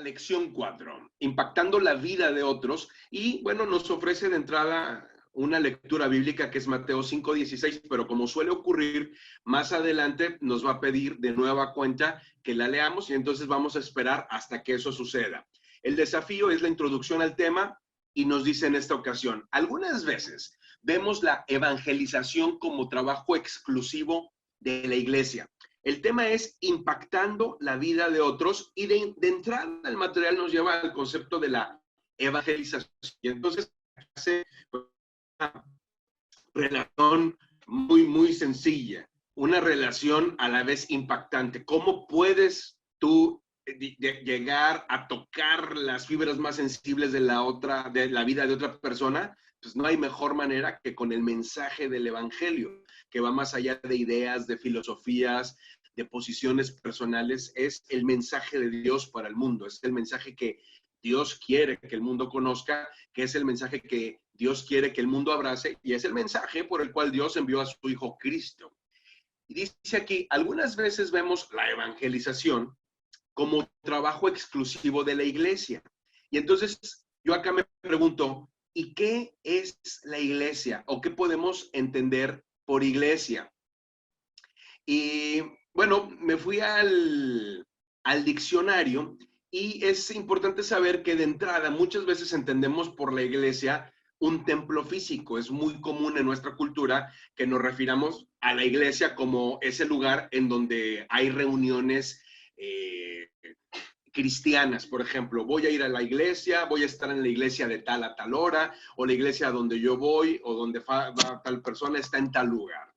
lección 4, impactando la vida de otros, y bueno, nos ofrece de entrada una lectura bíblica que es Mateo 5:16, pero como suele ocurrir, más adelante nos va a pedir de nueva cuenta que la leamos y entonces vamos a esperar hasta que eso suceda. El desafío es la introducción al tema y nos dice en esta ocasión, algunas veces vemos la evangelización como trabajo exclusivo de la iglesia. El tema es impactando la vida de otros y de entrada el material nos lleva al concepto de la evangelización. Y entonces hace una relación muy sencilla, una relación a la vez impactante. ¿Cómo puedes tú llegar a tocar las fibras más sensibles de la vida de otra persona? Pues no hay mejor manera que con el mensaje del evangelio, que va más allá de ideas, de filosofías, de posiciones personales. Es el mensaje de Dios para el mundo, es el mensaje que Dios quiere que el mundo conozca, que es el mensaje que Dios quiere que el mundo abrace, y es el mensaje por el cual Dios envió a su Hijo Cristo. Y dice aquí, algunas veces vemos la evangelización como trabajo exclusivo de la iglesia. Y entonces yo acá me pregunto, ¿y qué es la iglesia? ¿O qué podemos entender por iglesia? Y bueno, me fui al diccionario y es importante saber que de entrada muchas veces entendemos por la iglesia un templo físico. Es muy común en nuestra cultura que nos refiramos a la iglesia como ese lugar en donde hay reuniones cristianas. Por ejemplo, voy a ir a la iglesia, voy a estar en la iglesia de tal a tal hora, o la iglesia donde yo voy o donde va tal persona está en tal lugar.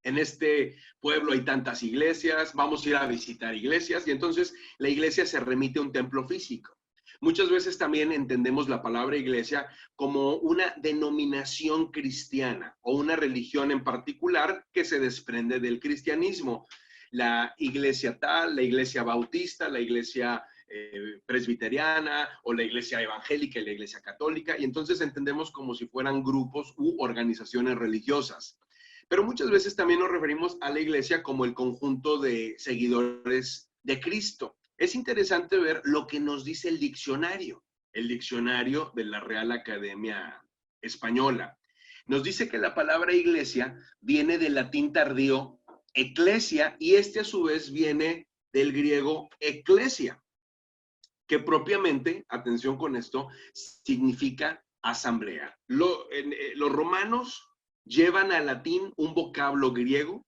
En este pueblo hay tantas iglesias, vamos a ir a visitar iglesias, y entonces la iglesia se remite a un templo físico. Muchas veces también entendemos la palabra iglesia como una denominación cristiana o una religión en particular que se desprende del cristianismo. La iglesia tal, la iglesia bautista, la iglesia presbiteriana o la iglesia evangélica y la iglesia católica, y entonces entendemos como si fueran grupos u organizaciones religiosas. Pero muchas veces también nos referimos a la iglesia como el conjunto de seguidores de Cristo. Es interesante ver lo que nos dice el diccionario de la Real Academia Española. Nos dice que la palabra iglesia viene del latín tardío eclesia, y este a su vez viene del griego eclesia, que propiamente, atención con esto, significa asamblea. Los romanos llevan al latín un vocablo griego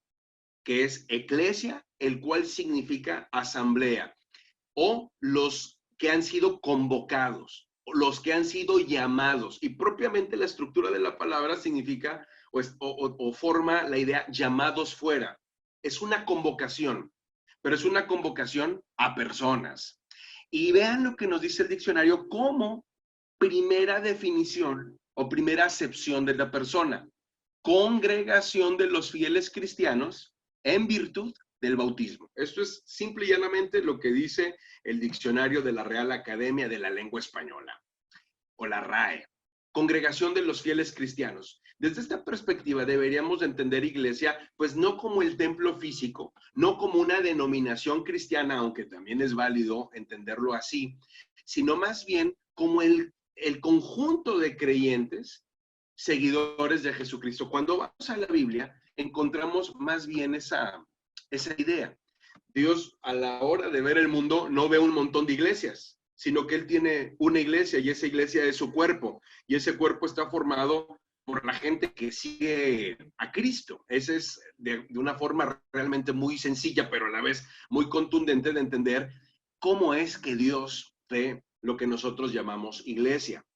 que es eclesia, el cual significa asamblea, o los que han sido convocados, o los que han sido llamados, y propiamente la estructura de la palabra significa o forma la idea llamados fuera. Es una convocación, pero es una convocación a personas. Y vean lo que nos dice el diccionario como primera definición o primera acepción de la persona: congregación de los fieles cristianos en virtud del bautismo. Esto es simple y llanamente lo que dice el diccionario de la Real Academia de la Lengua Española, o la RAE. Congregación de los fieles cristianos. Desde esta perspectiva deberíamos entender iglesia, pues no como el templo físico, no como una denominación cristiana, aunque también es válido entenderlo así, sino más bien como el conjunto de creyentes, seguidores de Jesucristo. Cuando vamos a la Biblia, encontramos más bien esa idea. Dios, a la hora de ver el mundo, no ve un montón de iglesias, sino que Él tiene una iglesia, y esa iglesia es su cuerpo, y ese cuerpo está formado por la gente que sigue a Cristo. Esa es de una forma realmente muy sencilla, pero a la vez muy contundente de entender cómo es que Dios ve lo que nosotros llamamos iglesia.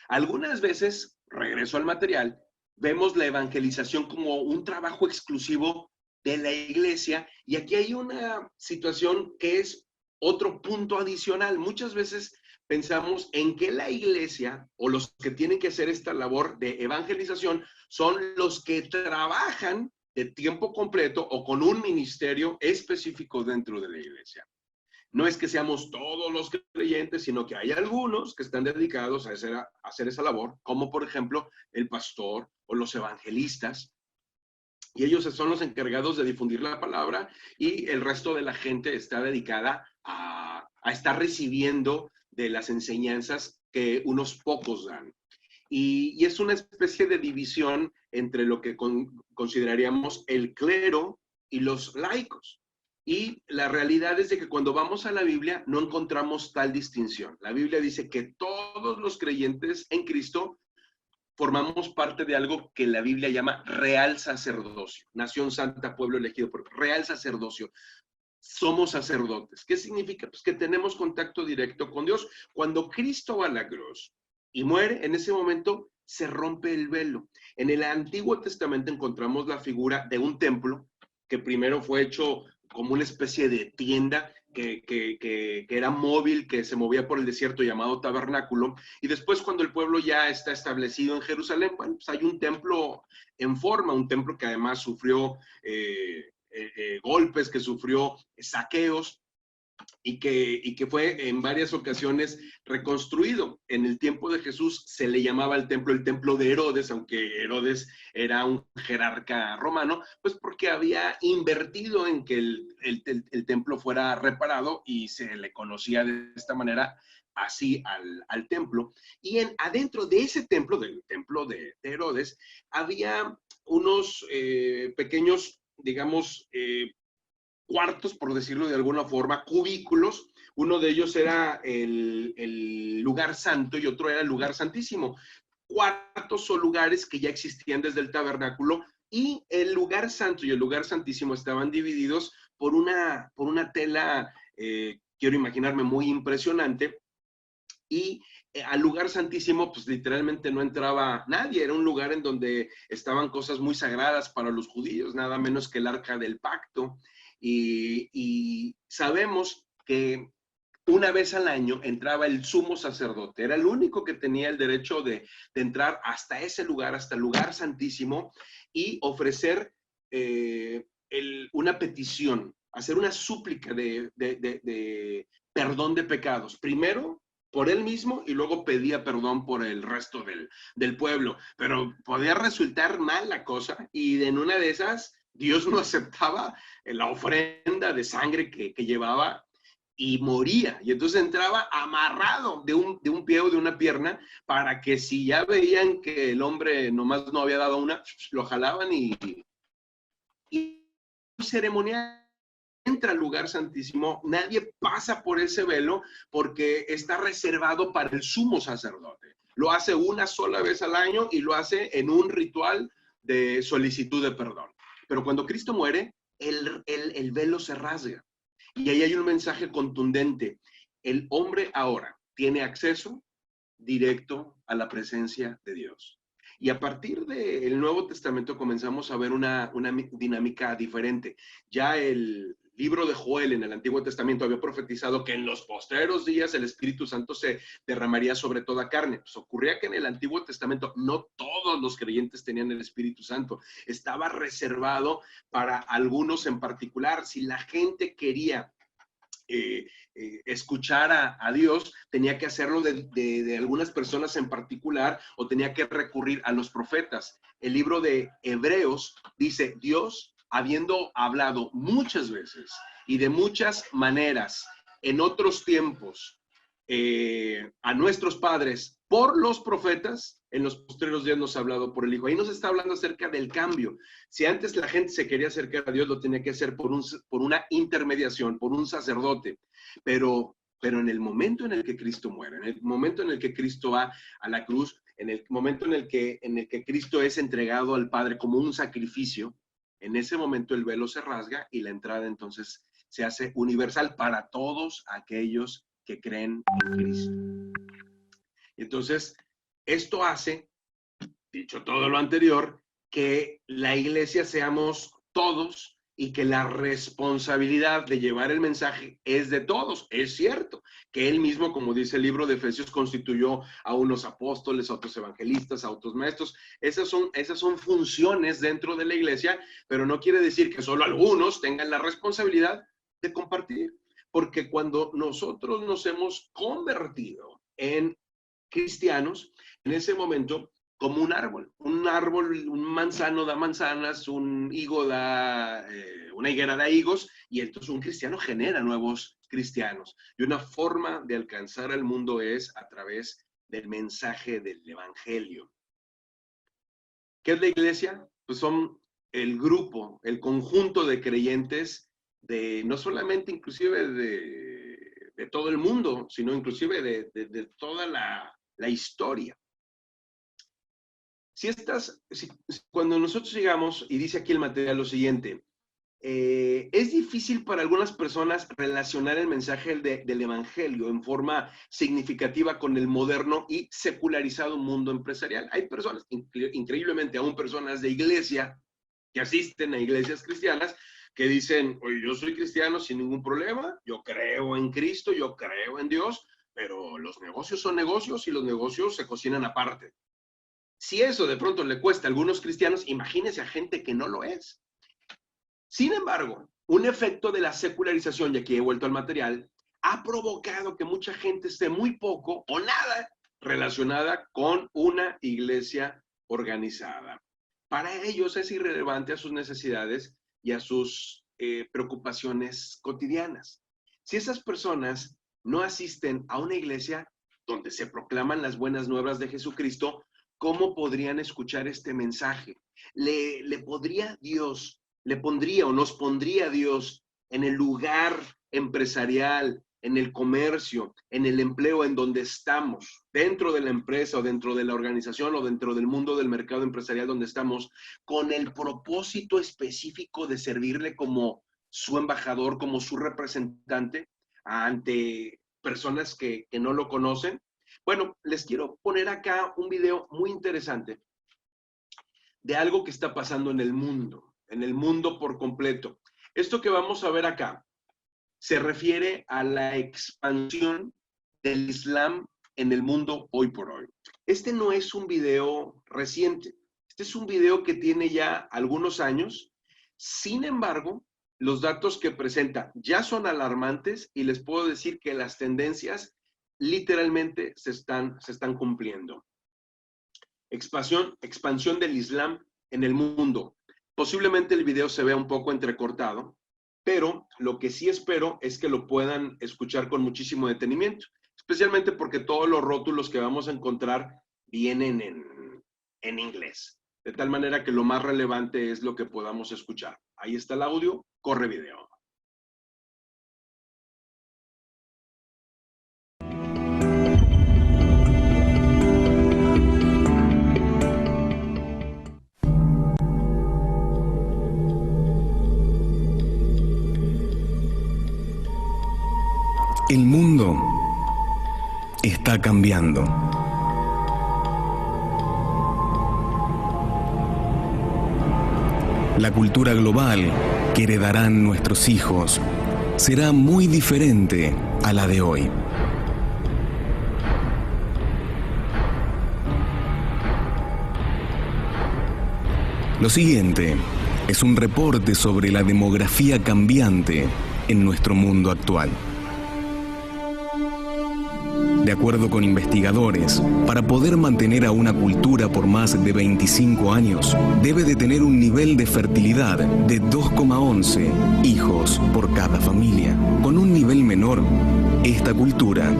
Algunas veces, regreso al material, vemos la evangelización como un trabajo exclusivo de la iglesia, y aquí hay una situación que es otro punto adicional. Muchas veces pensamos en que la iglesia o los que tienen que hacer esta labor de evangelización son los que trabajan de tiempo completo o con un ministerio específico dentro de la iglesia. No es que seamos todos los creyentes, sino que hay algunos que están dedicados a hacer esa labor, como por ejemplo el pastor o los evangelistas, y ellos son los encargados de difundir la palabra, y el resto de la gente está dedicada a a estar recibiendo de las enseñanzas que unos pocos dan. Y es una especie de división entre lo que consideraríamos el clero y los laicos. Y la realidad es de que cuando vamos a la Biblia no encontramos tal distinción. La Biblia dice que todos los creyentes en Cristo formamos parte de algo que la Biblia llama real sacerdocio. Nación santa, pueblo elegido por real sacerdocio. Somos sacerdotes. ¿Qué significa? Pues que tenemos contacto directo con Dios. Cuando Cristo va a la cruz y muere, en ese momento se rompe el velo. En el Antiguo Testamento encontramos la figura de un templo que primero fue hecho como una especie de tienda que era móvil, que se movía por el desierto, llamado tabernáculo. Y después, cuando el pueblo ya está establecido en Jerusalén, bueno, pues hay un templo en forma, un templo que además sufrió golpes, que sufrió saqueos, y que fue en varias ocasiones reconstruido. En el tiempo de Jesús se le llamaba el templo de Herodes, aunque Herodes era un jerarca romano, pues porque había invertido en que el templo fuera reparado y se le conocía de esta manera así al templo. Y adentro de ese templo, del templo de Herodes, había unos pequeños, digamos, cuartos, por decirlo de alguna forma, cubículos. Uno de ellos era el lugar santo y otro era el lugar santísimo. Cuartos o lugares que ya existían desde el tabernáculo, y el lugar santo y el lugar santísimo estaban divididos por una tela, quiero imaginarme, muy impresionante. Y al lugar santísimo, pues literalmente no entraba nadie. Era un lugar en donde estaban cosas muy sagradas para los judíos, nada menos que el arca del pacto. Y sabemos que una vez al año entraba el sumo sacerdote. Era el único que tenía el derecho de entrar hasta ese lugar, hasta el lugar santísimo, y ofrecer una petición, hacer una súplica de perdón de pecados. Primero por él mismo y luego pedía perdón por el resto del pueblo. Pero podía resultar mal la cosa, y en una de esas Dios no aceptaba la ofrenda de sangre que llevaba y moría. Y entonces entraba amarrado de un pie o de una pierna, para que si ya veían que el hombre nomás no había dado una, lo jalaban y ceremonial. Entra al lugar santísimo, nadie pasa por ese velo porque está reservado para el sumo sacerdote. Lo hace una sola vez al año y lo hace en un ritual de solicitud de perdón. Pero cuando Cristo muere, el velo se rasga. Y ahí hay un mensaje contundente. El hombre ahora tiene acceso directo a la presencia de Dios. Y a partir del Nuevo Testamento comenzamos a ver una dinámica diferente. Ya el libro de Joel en el Antiguo Testamento había profetizado que en los postreros días el Espíritu Santo se derramaría sobre toda carne. Pues ocurría que en el Antiguo Testamento no todos los creyentes tenían el Espíritu Santo. Estaba reservado para algunos en particular. Si la gente quería escuchar a Dios, tenía que hacerlo de algunas personas en particular, o tenía que recurrir a los profetas. El libro de Hebreos dice: Dios, habiendo hablado muchas veces y de muchas maneras en otros tiempos a nuestros padres por los profetas, en los postreros días nos ha hablado por el Hijo. Ahí nos está hablando acerca del cambio. Si antes la gente se quería acercar a Dios, lo tenía que hacer por una intermediación, por un sacerdote. Pero en el momento en el que Cristo muere, en el momento en el que Cristo va a la cruz, en el momento en el que Cristo es entregado al Padre como un sacrificio, en ese momento el velo se rasga y la entrada entonces se hace universal para todos aquellos que creen en Cristo. Entonces, esto hace, dicho todo lo anterior, que la iglesia seamos todos y que la responsabilidad de llevar el mensaje es de todos. Es cierto que él mismo, como dice el libro de Efesios, constituyó a unos apóstoles, a otros evangelistas, a otros maestros. Esas son funciones dentro de la iglesia, pero no quiere decir que solo algunos tengan la responsabilidad de compartir. Porque cuando nosotros nos hemos convertido en cristianos, en ese momento como un árbol. Un manzano da manzanas, un higo da, una higuera da higos, y entonces un cristiano genera nuevos cristianos. Y una forma de alcanzar al mundo es a través del mensaje del evangelio. ¿Qué es la iglesia? Pues son el grupo, el conjunto de creyentes de, no solamente inclusive de todo el mundo, sino inclusive de toda la historia. Cuando nosotros llegamos, y dice aquí el material lo siguiente, es difícil para algunas personas relacionar el mensaje del evangelio en forma significativa con el moderno y secularizado mundo empresarial. Hay personas, increíblemente aún personas de iglesia, que asisten a iglesias cristianas, que dicen, oye, yo soy cristiano sin ningún problema, yo creo en Cristo, yo creo en Dios, pero los negocios son negocios y los negocios se cocinan aparte. Si eso de pronto le cuesta a algunos cristianos, imagínense a gente que no lo es. Sin embargo, un efecto de la secularización, y aquí he vuelto al material, ha provocado que mucha gente esté muy poco o nada relacionada con una iglesia organizada. Para ellos es irrelevante a sus necesidades y a sus preocupaciones cotidianas. Si esas personas no asisten a una iglesia donde se proclaman las buenas nuevas de Jesucristo, ¿cómo podrían escuchar este mensaje? ¿Le pondría o nos pondría Dios en el lugar empresarial, en el comercio, en el empleo en donde estamos, dentro de la empresa o dentro de la organización o dentro del mundo del mercado empresarial donde estamos, con el propósito específico de servirle como su embajador, como su representante ante personas que no lo conocen? Bueno, les quiero poner acá un video muy interesante de algo que está pasando en el mundo por completo. Esto que vamos a ver acá se refiere a la expansión del Islam en el mundo hoy por hoy. Este no es un video reciente, este es un video que tiene ya algunos años. Sin embargo, los datos que presenta ya son alarmantes y les puedo decir que las tendencias literalmente se están cumpliendo. Expansión del Islam en el mundo. Posiblemente el video se vea un poco entrecortado, pero lo que sí espero es que lo puedan escuchar con muchísimo detenimiento, especialmente porque todos los rótulos que vamos a encontrar vienen en inglés, de tal manera que lo más relevante es lo que podamos escuchar. Ahí está el audio, corre video. El mundo está cambiando. La cultura global que heredarán nuestros hijos será muy diferente a la de hoy. Lo siguiente es un reporte sobre la demografía cambiante en nuestro mundo actual. De acuerdo con investigadores, para poder mantener a una cultura por más de 25 años, debe de tener un nivel de fertilidad de 2,11 hijos por cada familia. Con un nivel menor, esta cultura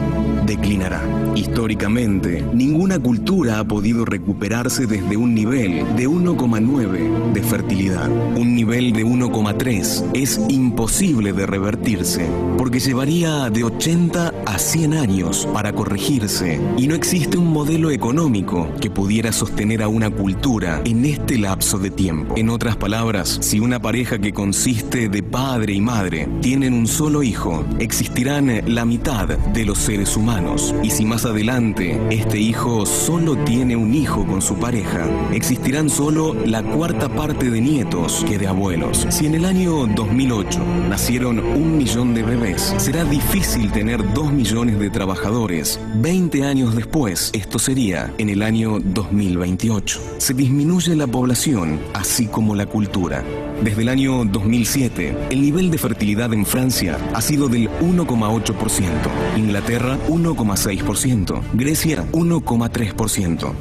declinará. Históricamente, ninguna cultura ha podido recuperarse desde un nivel de 1,9 de fertilidad. Un nivel de 1,3 es imposible de revertirse, porque llevaría de 80 a 100 años para corregirse, y no existe un modelo económico que pudiera sostener a una cultura en este lapso de tiempo. En otras palabras, si una pareja que consiste de padre y madre tienen un solo hijo, existirán la mitad de los seres humanos, y si más adelante este hijo solo tiene un hijo con su pareja, existirán solo la cuarta parte de nietos que de abuelos. Si en el año 2008 nacieron 1 millón de bebés, será difícil tener 2 millones de trabajadores 20 años después. Esto sería en el año 2028. Se disminuye la población, así como la cultura. Desde el año 2007, el nivel de fertilidad en Francia ha sido del 1,8%, Inglaterra 1,6%, Grecia 1,3%.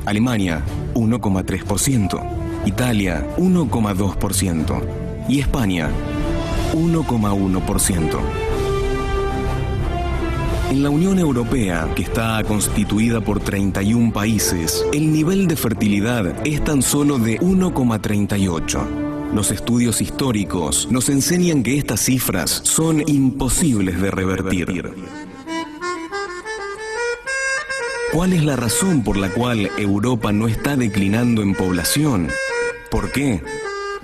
Alemania, 1,3%. Italia, 1,2%. Y España, 1,1%. En la Unión Europea, que está constituida por 31 países, el nivel de fertilidad es tan solo de 1,38. Los estudios históricos nos enseñan que estas cifras son imposibles de revertir. ¿Cuál es la razón por la cual Europa no está declinando en población? ¿Por qué?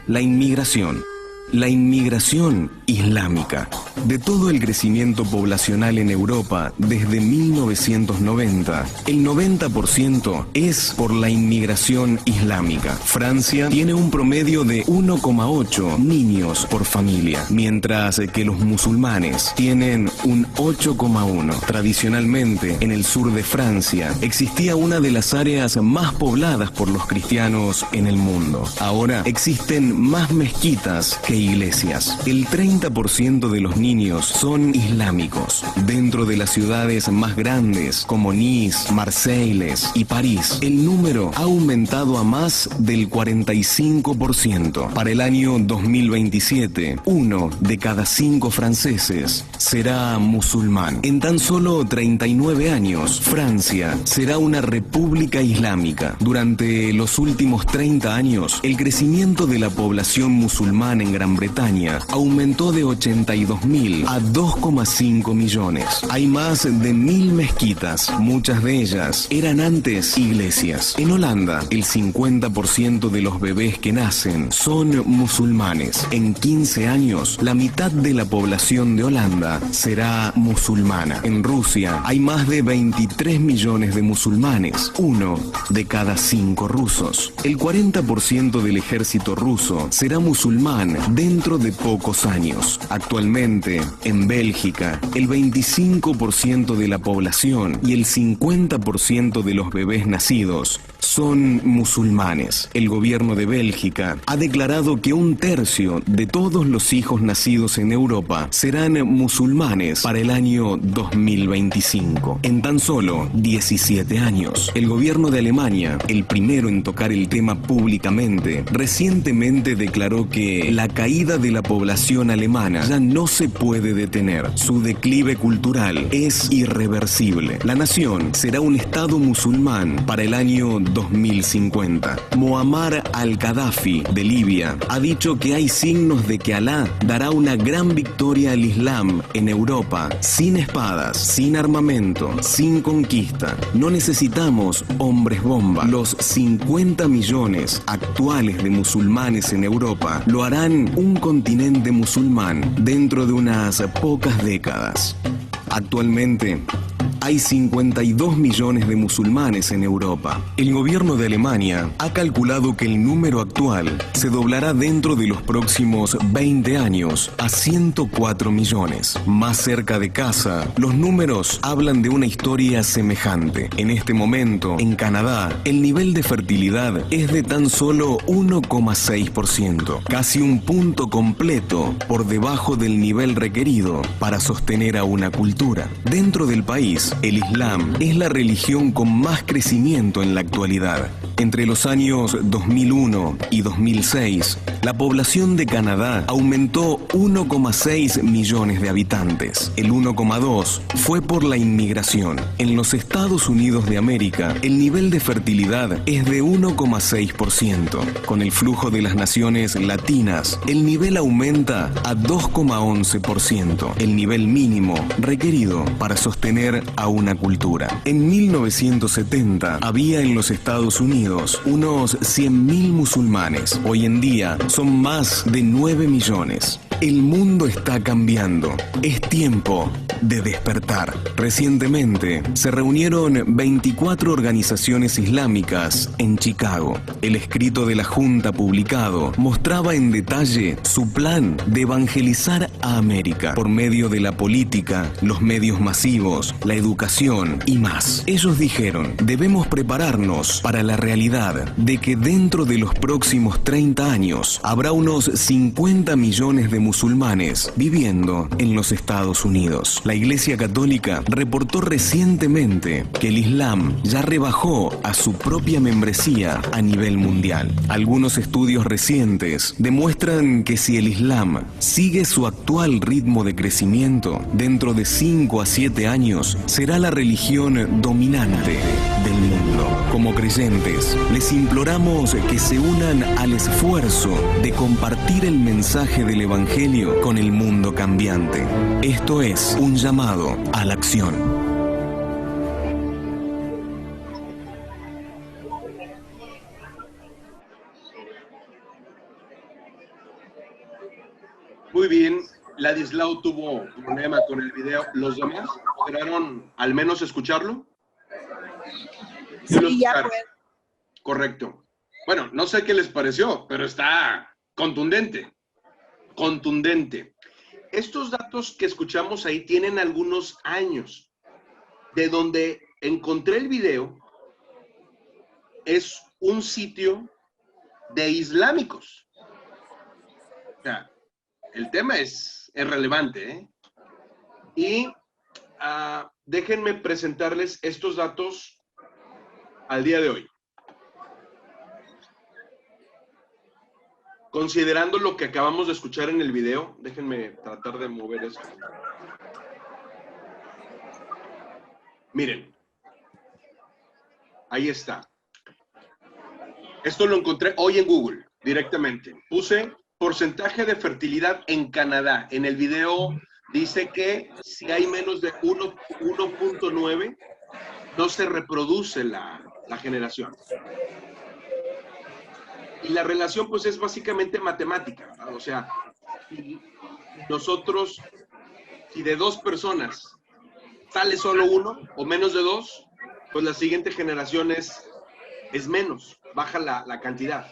La inmigración. La inmigración islámica. De todo el crecimiento poblacional en Europa desde 1990, el 90% es por la inmigración islámica. Francia tiene un promedio de 1,8 niños por familia, mientras que los musulmanes tienen un 8,1. Tradicionalmente, en el sur de Francia, existía una de las áreas más pobladas por los cristianos en el mundo. Ahora existen más mezquitas que iglesias. El 30% de los niños son islámicos. Dentro de las ciudades más grandes como Nice, Marseiles y París, el número ha aumentado a más del 45%. Para el año 2027, 1 de cada 5 franceses será musulmán. En tan solo 39 años, Francia será una república islámica. Durante los últimos 30 años, el crecimiento de la población musulmana en Gran Bretaña aumentó de 82.000 a 2,5 millones. Hay más de 1.000 mezquitas, muchas de ellas eran antes iglesias. En Holanda, el 50% de los bebés que nacen son musulmanes. En 15 años, la mitad de la población de Holanda será musulmana. En Rusia, hay más de 23 millones de musulmanes, 1 de cada 5 rusos. El 40% del ejército ruso será musulmán dentro de pocos años. Actualmente, en Bélgica, el 25% de la población y el 50% de los bebés nacidos son musulmanes. El gobierno de Bélgica ha declarado que 1/3 de todos los hijos nacidos en Europa serán musulmanes para el año 2025. En tan solo 17 años, el gobierno de Alemania, el primero en tocar el tema públicamente, recientemente declaró que la caída de la población alemana ya no se puede detener. Su declive cultural es irreversible. La nación será un estado musulmán para el año 2050. Muammar al-Gaddafi, de Libia, ha dicho que hay signos de que Alá dará una gran victoria al Islam en Europa, sin espadas, sin armamento, sin conquista. No necesitamos hombres bomba. Los 50 millones actuales de musulmanes en Europa lo harán un continente musulmán dentro de unas pocas décadas. Actualmente, hay 52 millones de musulmanes en Europa. El gobierno de Alemania ha calculado que el número actual se doblará dentro de los próximos 20 años a 104 millones. Más cerca de casa, los números hablan de una historia semejante. En este momento, en Canadá, el nivel de fertilidad es de tan solo 1,6%, casi un punto completo por debajo del nivel requerido para sostener a una cultura. Dentro del país, el Islam es la religión con más crecimiento en la actualidad. Entre los años 2001 y 2006, la población de Canadá aumentó 1,6 millones de habitantes. El 1,2 fue por la inmigración. En los Estados Unidos de América, el nivel de fertilidad es de 1,6%. Con el flujo de las naciones latinas, el nivel aumenta a 2,11%, el nivel mínimo requerido para sostener a una cultura. En 1970 había en los Estados Unidos unos 100.000 musulmanes. Hoy en día son más de 9 millones. El mundo está cambiando. Es tiempo de despertar. Recientemente se reunieron 24 organizaciones islámicas en Chicago. El escrito de la Junta publicado mostraba en detalle su plan de evangelizar a América por medio de la política, los medios masivos, la educación y más. Ellos dijeron, debemos prepararnos para la realidad de que dentro de los próximos 30 años habrá unos 50 millones de musulmanes viviendo en los Estados Unidos. La Iglesia Católica reportó recientemente que el Islam ya rebajó a su propia membresía a nivel mundial. Algunos estudios recientes demuestran que si el Islam sigue su actual ritmo de crecimiento, dentro de 5 a 7 años será la religión dominante del mundo. Como creyentes, les imploramos que se unan al esfuerzo de compartir el mensaje del Evangelio con el mundo cambiante. Esto es un llamado a la acción. Muy bien, Ladislao tuvo problema con el video. ¿Los demás lograron al menos escucharlo? Sí, ya pues. Correcto. Bueno, no sé qué les pareció, pero está contundente. Contundente. Estos datos que escuchamos ahí tienen algunos años. De donde encontré el video es un sitio de islámicos. O sea, el tema es relevante, ¿eh? Y déjenme presentarles estos datos al día de hoy. Considerando lo que acabamos de escuchar en el video, déjenme tratar de mover esto. Miren, ahí está. Esto lo encontré hoy en Google, directamente. Puse porcentaje de fertilidad en Canadá. En el video dice que si hay menos de 1.9, no se reproduce la generación. Y la relación pues es básicamente matemática, ¿verdad? O sea, si nosotros, si de 2 personas sale solo 1 o menos de 2, pues la siguiente generación es menos, baja la cantidad.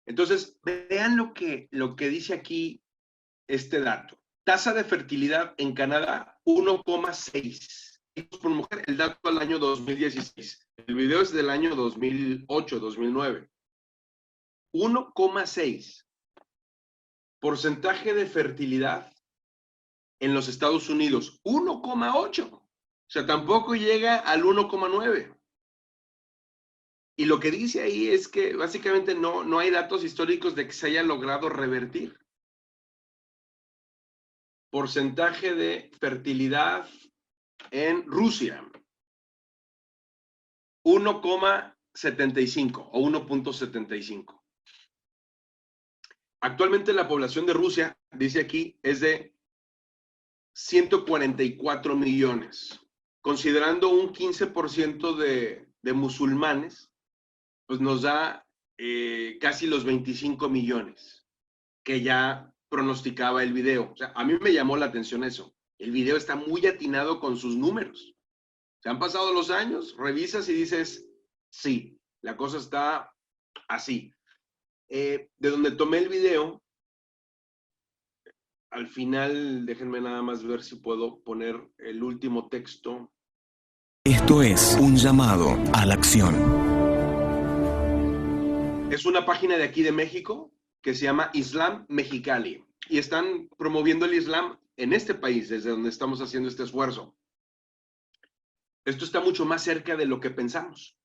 Entonces, vean lo que dice aquí este dato. Tasa de fertilidad en Canadá, 1,6 hijos por mujer. El dato al año 2016. El video es del año 2008, 2009. 1,6. Porcentaje de fertilidad en los Estados Unidos, 1,8. O sea, tampoco llega al 1,9. Y lo que dice ahí es que básicamente no hay datos históricos de que se haya logrado revertir. Porcentaje de fertilidad en Rusia, 1,75 o 1.75. Actualmente la población de Rusia, dice aquí, es de 144 millones. Considerando un 15% de musulmanes, pues nos da casi los 25 millones que ya pronosticaba el video. O sea, a mí me llamó la atención eso. El video está muy atinado con sus números. Se han pasado los años, revisas y dices, sí, la cosa está así. De donde tomé el video, al final, déjenme nada más ver si puedo poner el último texto. Esto es un llamado a la acción. Es una página de aquí de México que se llama Islam Mexicali. Y están promoviendo el Islam en este país, desde donde estamos haciendo este esfuerzo. Esto está mucho más cerca de lo que pensamos.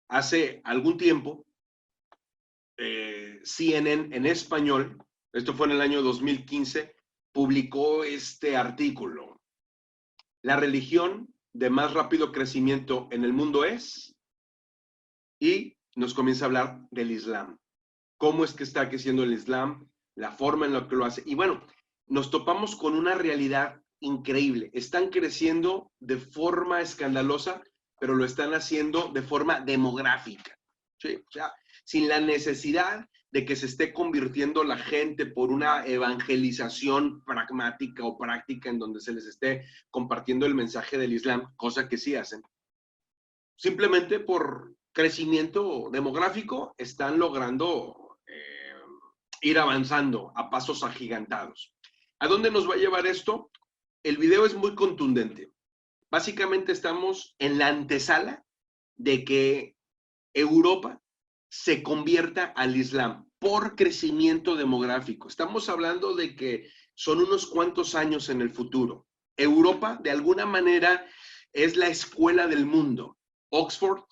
Hace algún tiempo, CNN en español, esto fue en el año 2015, publicó este artículo. La religión de más rápido crecimiento en el mundo es, y nos comienza a hablar del Islam. ¿Cómo es que está creciendo el Islam? La forma en la que lo hace. Y bueno, nos topamos con una realidad increíble. Están creciendo de forma escandalosa, pero lo están haciendo de forma demográfica. ¿Sí? O sea, sin la necesidad de que se esté convirtiendo la gente por una evangelización pragmática o práctica en donde se les esté compartiendo el mensaje del Islam, cosa que sí hacen. Simplemente por crecimiento demográfico están logrando ir avanzando a pasos agigantados. ¿A dónde nos va a llevar esto? El video es muy contundente. Básicamente estamos en la antesala de que Europa se convierta al Islam por crecimiento demográfico. Estamos hablando de que son unos cuantos años en el futuro. Europa, de alguna manera, es la escuela del mundo. Oxford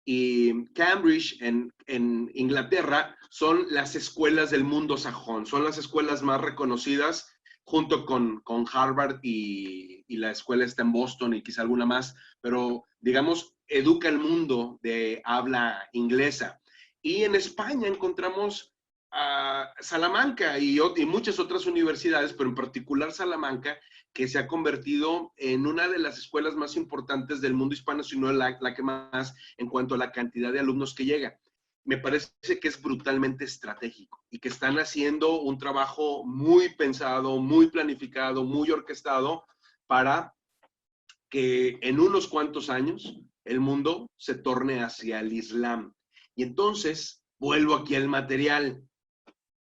y Cambridge en Inglaterra son las escuelas del mundo sajón, son las escuelas más reconocidas junto con Harvard y la escuela está en Boston y quizá alguna más, pero digamos, educa el mundo de habla inglesa. Y en España encontramos Salamanca y muchas otras universidades, pero en particular Salamanca, que se ha convertido en una de las escuelas más importantes del mundo hispano, si no la que más en cuanto a la cantidad de alumnos que llega. Me parece que es brutalmente estratégico y que están haciendo un trabajo muy pensado, muy planificado, muy orquestado para que en unos cuantos años el mundo se torne hacia el Islam. Y entonces, vuelvo aquí al material,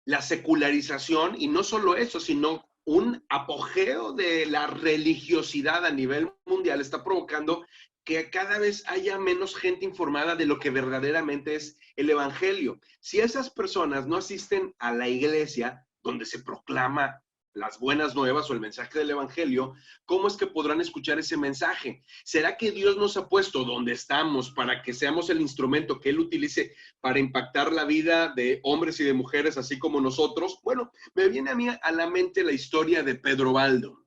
la secularización, y no solo eso, sino un apogeo de la religiosidad a nivel mundial está provocando que cada vez haya menos gente informada de lo que verdaderamente es el evangelio. Si esas personas no asisten a la iglesia donde se proclama las buenas nuevas o el mensaje del evangelio, ¿cómo es que podrán escuchar ese mensaje? ¿Será que Dios nos ha puesto donde estamos para que seamos el instrumento que Él utilice para impactar la vida de hombres y de mujeres así como nosotros? Bueno, me viene a mí a la mente la historia de Pedro Baldo.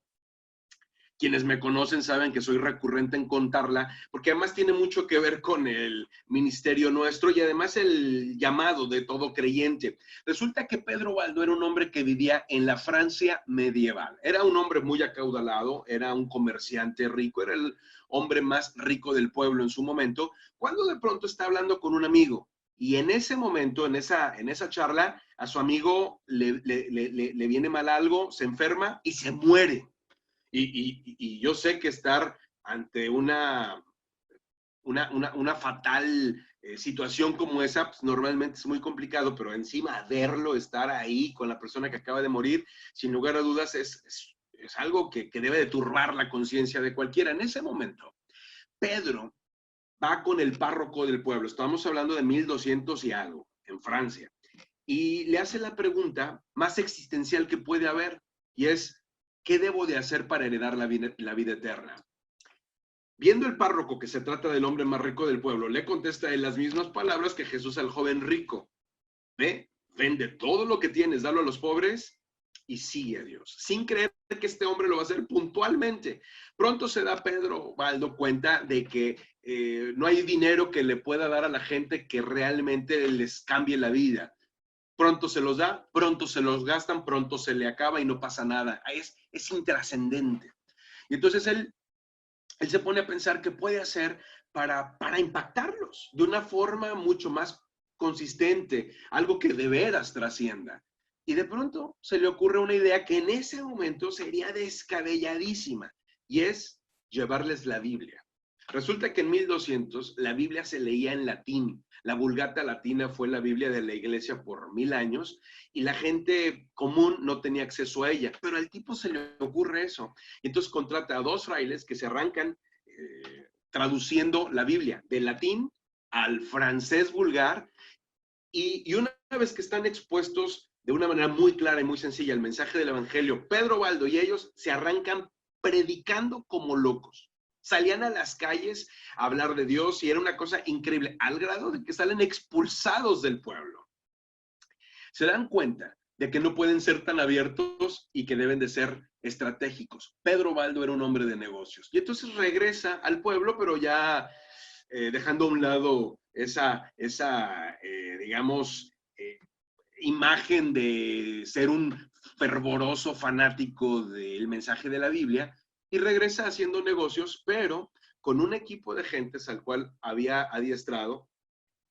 Quienes me conocen saben que soy recurrente en contarla, porque además tiene mucho que ver con el ministerio nuestro y además el llamado de todo creyente. Resulta que Pedro Baldo era un hombre que vivía en la Francia medieval. Era un hombre muy acaudalado, era un comerciante rico, era el hombre más rico del pueblo en su momento, cuando de pronto está hablando con un amigo. Y en ese momento, en esa charla, a su amigo le viene mal algo, se enferma y se muere. Y yo sé que estar ante una fatal situación como esa, pues normalmente es muy complicado, pero encima verlo, estar ahí con la persona que acaba de morir, sin lugar a dudas, es algo que debe de turbar la conciencia de cualquiera. En ese momento, Pedro va con el párroco del pueblo, estamos hablando de 1200 y algo, en Francia, y le hace la pregunta más existencial que puede haber, y es, ¿qué debo de hacer para heredar la vida eterna? Viendo el párroco que se trata del hombre más rico del pueblo, le contesta en las mismas palabras que Jesús al joven rico. Ve, vende todo lo que tienes, dalo a los pobres y sigue a Dios. Sin creer que este hombre lo va a hacer puntualmente. Pronto se da Pedro Baldo cuenta de que no hay dinero que le pueda dar a la gente que realmente les cambie la vida. Pronto se los da, pronto se los gastan, pronto se le acaba y no pasa nada. Es intrascendente. Y entonces él se pone a pensar qué puede hacer para impactarlos de una forma mucho más consistente, algo que de veras trascienda. Y de pronto se le ocurre una idea que en ese momento sería descabelladísima, y es llevarles la Biblia. Resulta que en 1200 la Biblia se leía en latín. La Vulgata Latina fue la Biblia de la iglesia por 1000 años y la gente común no tenía acceso a ella. Pero al tipo se le ocurre eso. Y entonces contrata a 2 frailes que se arrancan traduciendo la Biblia del latín al francés vulgar. Y una vez que están expuestos de una manera muy clara y muy sencilla el mensaje del evangelio, Pedro Baldo y ellos se arrancan predicando como locos. Salían a las calles a hablar de Dios y era una cosa increíble, al grado de que salen expulsados del pueblo. Se dan cuenta de que no pueden ser tan abiertos y que deben de ser estratégicos. Pedro Baldo era un hombre de negocios. Y entonces regresa al pueblo, pero ya dejando a un lado esa digamos, imagen de ser un fervoroso fanático del mensaje de la Biblia, y regresa haciendo negocios, pero con un equipo de gentes al cual había adiestrado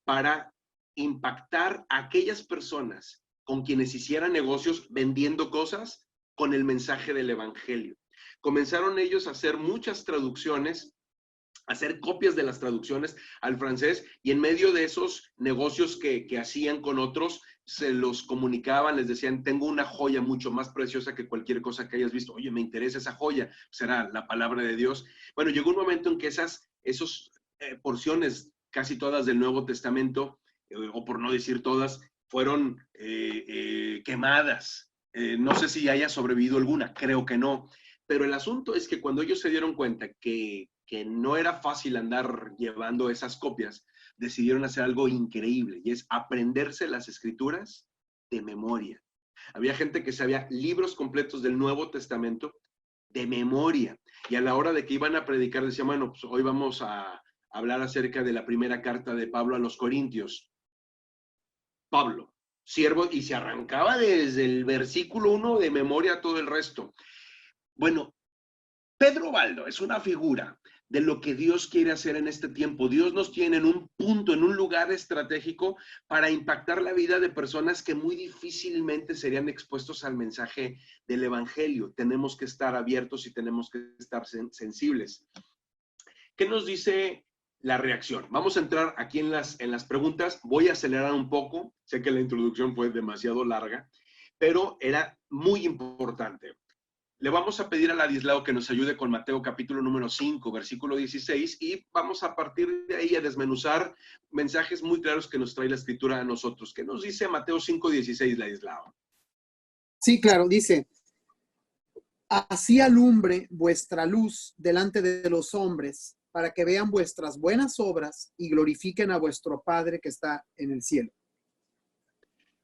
para impactar a aquellas personas con quienes hicieran negocios vendiendo cosas con el mensaje del evangelio. Comenzaron ellos a hacer muchas traducciones, a hacer copias de las traducciones al francés, y en medio de esos negocios que hacían con otros, se los comunicaban, les decían, tengo una joya mucho más preciosa que cualquier cosa que hayas visto. Oye, me interesa esa joya, será la palabra de Dios. Bueno, llegó un momento en que esas porciones, casi todas del Nuevo Testamento, o por no decir todas, fueron quemadas. No sé si haya sobrevivido alguna, creo que no. Pero el asunto es que cuando ellos se dieron cuenta que no era fácil andar llevando esas copias, decidieron hacer algo increíble, y es aprenderse las escrituras de memoria. Había gente que sabía libros completos del Nuevo Testamento de memoria, y a la hora de que iban a predicar decían, bueno, pues hoy vamos a hablar acerca de la primera carta de Pablo a los Corintios. Pablo, siervo, y se arrancaba desde el versículo 1 de memoria todo el resto. Bueno, Pedro Baldo es una figura de lo que Dios quiere hacer en este tiempo. Dios nos tiene en un punto, en un lugar estratégico para impactar la vida de personas que muy difícilmente serían expuestos al mensaje del evangelio. Tenemos que estar abiertos y tenemos que estar sensibles. ¿Qué nos dice la reacción? Vamos a entrar aquí en las preguntas. Voy a acelerar un poco. Sé que la introducción fue demasiado larga, pero era muy importante. Le vamos a pedir a Ladislao que nos ayude con Mateo capítulo número 5, versículo 16, y vamos a partir de ahí a desmenuzar mensajes muy claros que nos trae la escritura a nosotros. ¿Qué nos dice Mateo 5, 16, Ladislao? Sí, claro, dice, así alumbre vuestra luz delante de los hombres, para que vean vuestras buenas obras y glorifiquen a vuestro Padre que está en el cielo.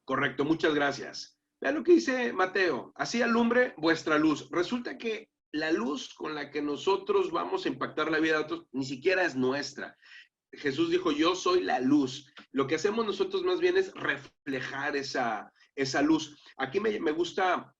Correcto, muchas gracias. Vean lo que dice Mateo, así alumbre vuestra luz. Resulta que la luz con la que nosotros vamos a impactar la vida de otros ni siquiera es nuestra. Jesús dijo, yo soy la luz. Lo que hacemos nosotros más bien es reflejar esa luz. Aquí me gusta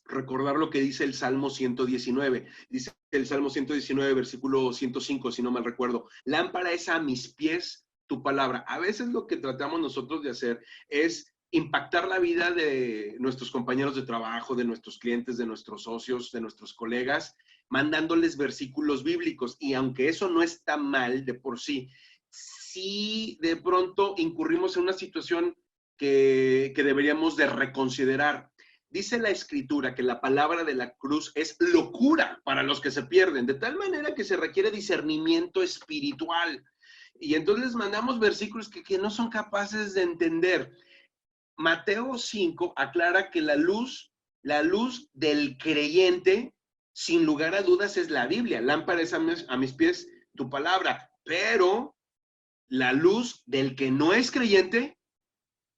recordar lo que dice el Salmo 119. Dice el Salmo 119, versículo 105, si no mal recuerdo. Lámpara es a mis pies tu palabra. A veces lo que tratamos nosotros de hacer es impactar la vida de nuestros compañeros de trabajo, de nuestros clientes, de nuestros socios, de nuestros colegas, mandándoles versículos bíblicos. Y aunque eso no está mal de por sí, sí de pronto incurrimos en una situación que deberíamos de reconsiderar. Dice la Escritura que la palabra de la cruz es locura para los que se pierden, de tal manera que se requiere discernimiento espiritual. Y entonces les mandamos versículos que no son capaces de entender. Mateo 5 aclara que la luz del creyente, sin lugar a dudas, es la Biblia. Lámpara es a mis pies tu palabra, pero la luz del que no es creyente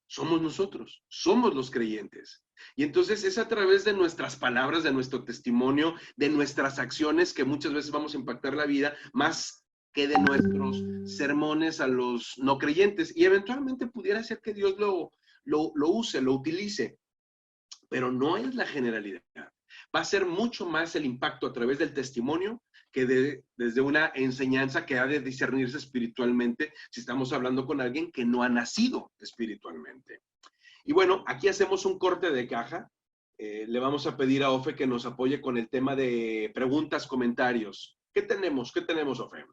somos nosotros, somos los creyentes. Y entonces es a través de nuestras palabras, de nuestro testimonio, de nuestras acciones que muchas veces vamos a impactar la vida, más que de nuestros sermones a los no creyentes. Y eventualmente pudiera ser que Dios lo use, lo utilice, pero no es la generalidad. Va a ser mucho más el impacto a través del testimonio que desde una enseñanza que ha de discernirse espiritualmente si estamos hablando con alguien que no ha nacido espiritualmente. Y bueno, aquí hacemos un corte de caja. Le vamos a pedir a Ofe que nos apoye con el tema de preguntas, comentarios. ¿Qué tenemos? ¿Qué tenemos, Ofe?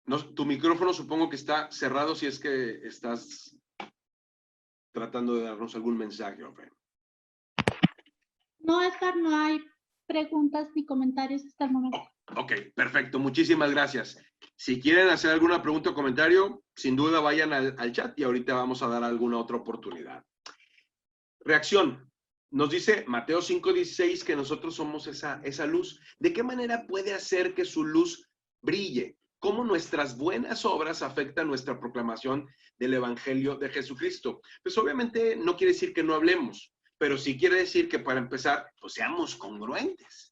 No, tu micrófono supongo que está cerrado si es que estás tratando de darnos algún mensaje, Ofe. No, Edgar, no hay preguntas ni comentarios hasta el momento. Ok, perfecto. Muchísimas gracias. Si quieren hacer alguna pregunta o comentario, sin duda vayan al chat y ahorita vamos a dar alguna otra oportunidad. Reacción. Nos dice Mateo 5:16 que nosotros somos esa luz. ¿De qué manera puede hacer que su luz brille? ¿Cómo nuestras buenas obras afectan nuestra proclamación del Evangelio de Jesucristo? Pues obviamente no quiere decir que no hablemos, pero sí quiere decir que para empezar, pues seamos congruentes.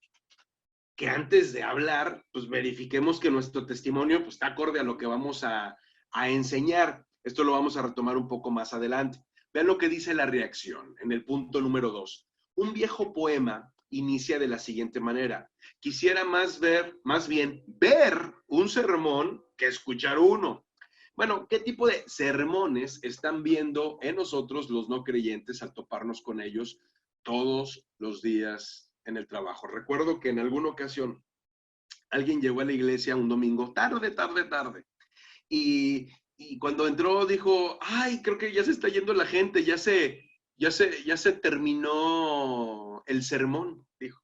Que antes de hablar, pues verifiquemos que nuestro testimonio pues, está acorde a lo que vamos a enseñar. Esto lo vamos a retomar un poco más adelante. Vean lo que dice la reacción en el punto número 2. Un viejo poema inicia de la siguiente manera. Quisiera más bien ver un sermón que escuchar uno. Bueno, ¿qué tipo de sermones están viendo en nosotros los no creyentes al toparnos con ellos todos los días en el trabajo? Recuerdo que en alguna ocasión alguien llegó a la iglesia un domingo, tarde. Y cuando entró dijo, ay, creo que ya se está yendo la gente, ya se terminó el sermón, dijo.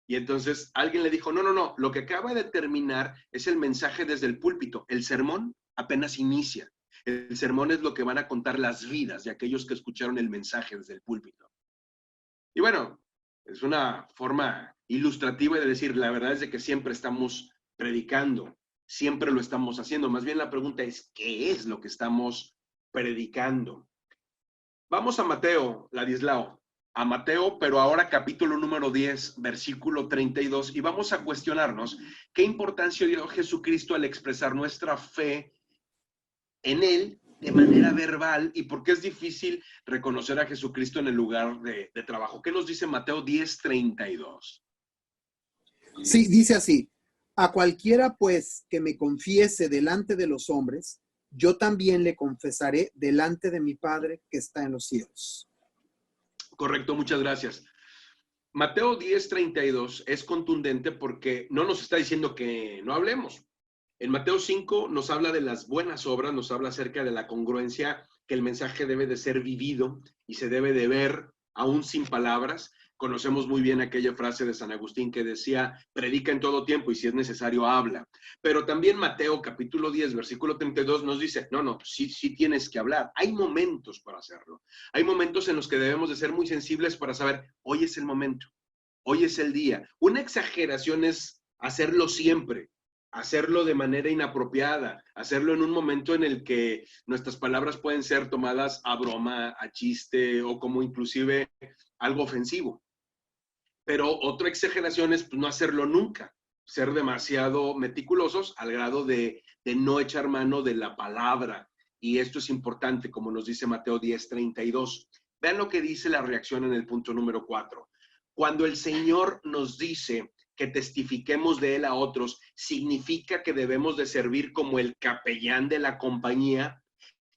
Y entonces alguien le dijo, no, lo que acaba de terminar es el mensaje desde el púlpito. El sermón apenas inicia. El sermón es lo que van a contar las vidas de aquellos que escucharon el mensaje desde el púlpito. Y bueno, es una forma ilustrativa de decir, la verdad es de que siempre estamos predicando, siempre lo estamos haciendo. Más bien la pregunta es, ¿qué es lo que estamos predicando? Vamos a Mateo, Ladislao, a Mateo, pero ahora capítulo número 10, versículo 32, y vamos a cuestionarnos qué importancia dio Jesucristo al expresar nuestra fe en Él de manera verbal y por qué es difícil reconocer a Jesucristo en el lugar de trabajo. ¿Qué nos dice Mateo 10, 32? Sí, dice así, a cualquiera pues que me confiese delante de los hombres, yo también le confesaré delante de mi Padre que está en los cielos. Correcto, muchas gracias. Mateo 10, 32 es contundente porque no nos está diciendo que no hablemos. En Mateo 5 nos habla de las buenas obras, nos habla acerca de la congruencia, que el mensaje debe de ser vivido y se debe de ver aún sin palabras. Conocemos muy bien aquella frase de San Agustín que decía, predica en todo tiempo y si es necesario habla. Pero también Mateo capítulo 10, versículo 32 nos dice, no, sí tienes que hablar. Hay momentos para hacerlo. Hay momentos en los que debemos de ser muy sensibles para saber, hoy es el momento, hoy es el día. Una exageración es hacerlo siempre. Hacerlo de manera inapropiada, hacerlo en un momento en el que nuestras palabras pueden ser tomadas a broma, a chiste o como inclusive algo ofensivo. Pero otra exageración es no hacerlo nunca, ser demasiado meticulosos al grado de no echar mano de la palabra. Y esto es importante, como nos dice Mateo 10, 32. Vean lo que dice la reacción en el punto número 4. Cuando el Señor nos dice que testifiquemos de Él a otros, significa que debemos de servir como el capellán de la compañía.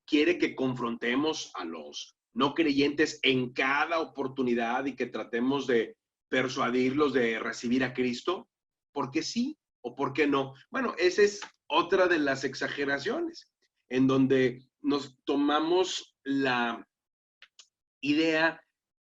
Quiere que confrontemos a los no creyentes en cada oportunidad y que tratemos de persuadirlos de recibir a Cristo. ¿Por qué sí o por qué no? Bueno, esa es otra de las exageraciones, en donde nos tomamos la idea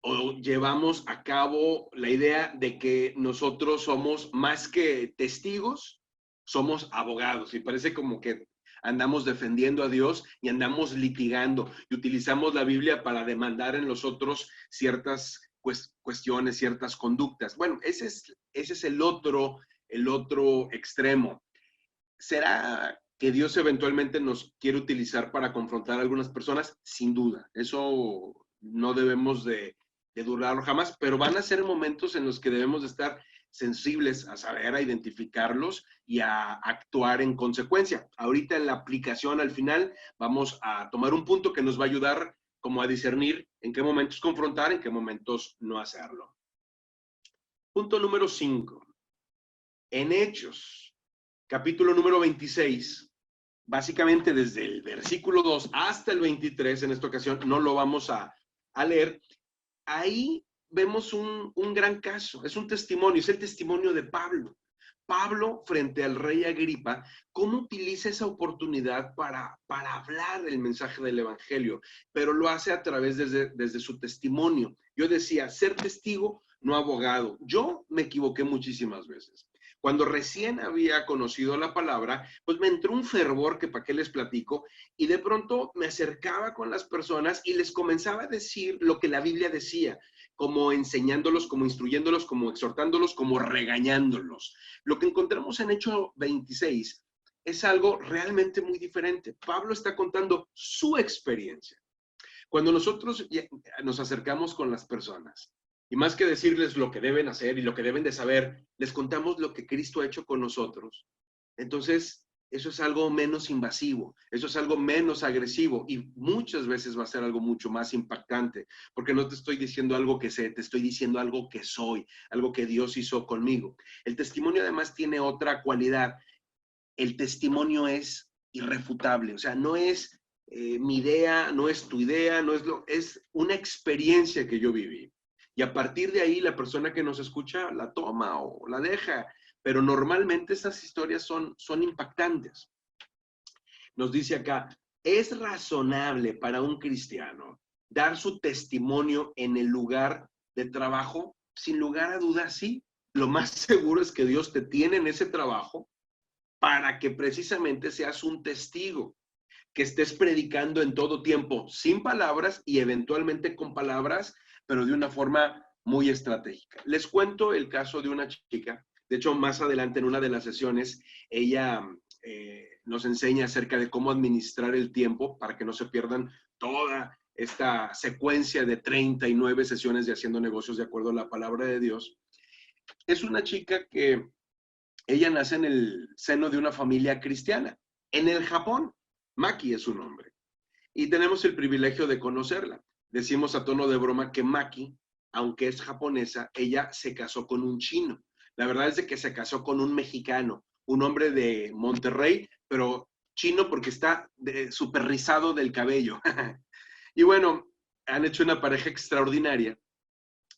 o llevamos a cabo la idea de que nosotros somos más que testigos, somos abogados. Y parece como que andamos defendiendo a Dios y andamos litigando y utilizamos la Biblia para demandar en los otros ciertas cuestiones, ciertas conductas. Bueno, ese es el otro extremo. ¿Será que Dios eventualmente nos quiere utilizar para confrontar a algunas personas? Sin duda, eso no debemos de durarlo jamás, pero van a ser momentos en los que debemos de estar sensibles a saber, a identificarlos y a actuar en consecuencia. Ahorita en la aplicación al final vamos a tomar un punto que nos va a ayudar como a discernir en qué momentos confrontar, en qué momentos no hacerlo. Punto número 5. En Hechos, capítulo número 26, básicamente desde el versículo 2 hasta el 23, en esta ocasión no lo vamos a leer. Ahí vemos un gran caso, es un testimonio, es el testimonio de Pablo. Pablo frente al rey Agripa, ¿cómo utiliza esa oportunidad para hablar el mensaje del evangelio? Pero lo hace a través desde su testimonio. Yo decía, ser testigo, no abogado. Yo me equivoqué muchísimas veces. Cuando recién había conocido la palabra, pues me entró un fervor que para qué les platico, y de pronto me acercaba con las personas y les comenzaba a decir lo que la Biblia decía, como enseñándolos, como instruyéndolos, como exhortándolos, como regañándolos. Lo que encontramos en Hechos 26 es algo realmente muy diferente. Pablo está contando su experiencia. Cuando nosotros nos acercamos con las personas, y más que decirles lo que deben hacer y lo que deben de saber, les contamos lo que Cristo ha hecho con nosotros. Entonces, eso es algo menos invasivo, eso es algo menos agresivo y muchas veces va a ser algo mucho más impactante, porque no te estoy diciendo algo que sé, te estoy diciendo algo que soy, algo que Dios hizo conmigo. El testimonio además tiene otra cualidad. El testimonio es irrefutable, o sea, no es mi idea, no es tu idea, es una experiencia que yo viví. Y a partir de ahí, la persona que nos escucha la toma o la deja, pero normalmente estas historias son impactantes. Nos dice acá, ¿es razonable para un cristiano dar su testimonio en el lugar de trabajo? Sin lugar a dudas, sí. Lo más seguro es que Dios te tiene en ese trabajo para que precisamente seas un testigo, que estés predicando en todo tiempo, sin palabras y eventualmente con palabras, pero de una forma muy estratégica. Les cuento el caso de una chica. De hecho, más adelante en una de las sesiones, ella nos enseña acerca de cómo administrar el tiempo para que no se pierdan toda esta secuencia de 39 sesiones de Haciendo Negocios de acuerdo a la palabra de Dios. Es una chica que ella nace en el seno de una familia cristiana, en el Japón. Maki es su nombre. Y tenemos el privilegio de conocerla. Decimos a tono de broma que Maki, aunque es japonesa, ella se casó con un chino. La verdad es de que se casó con un mexicano, un hombre de Monterrey, pero chino porque está súper rizado del cabello. Y bueno, han hecho una pareja extraordinaria.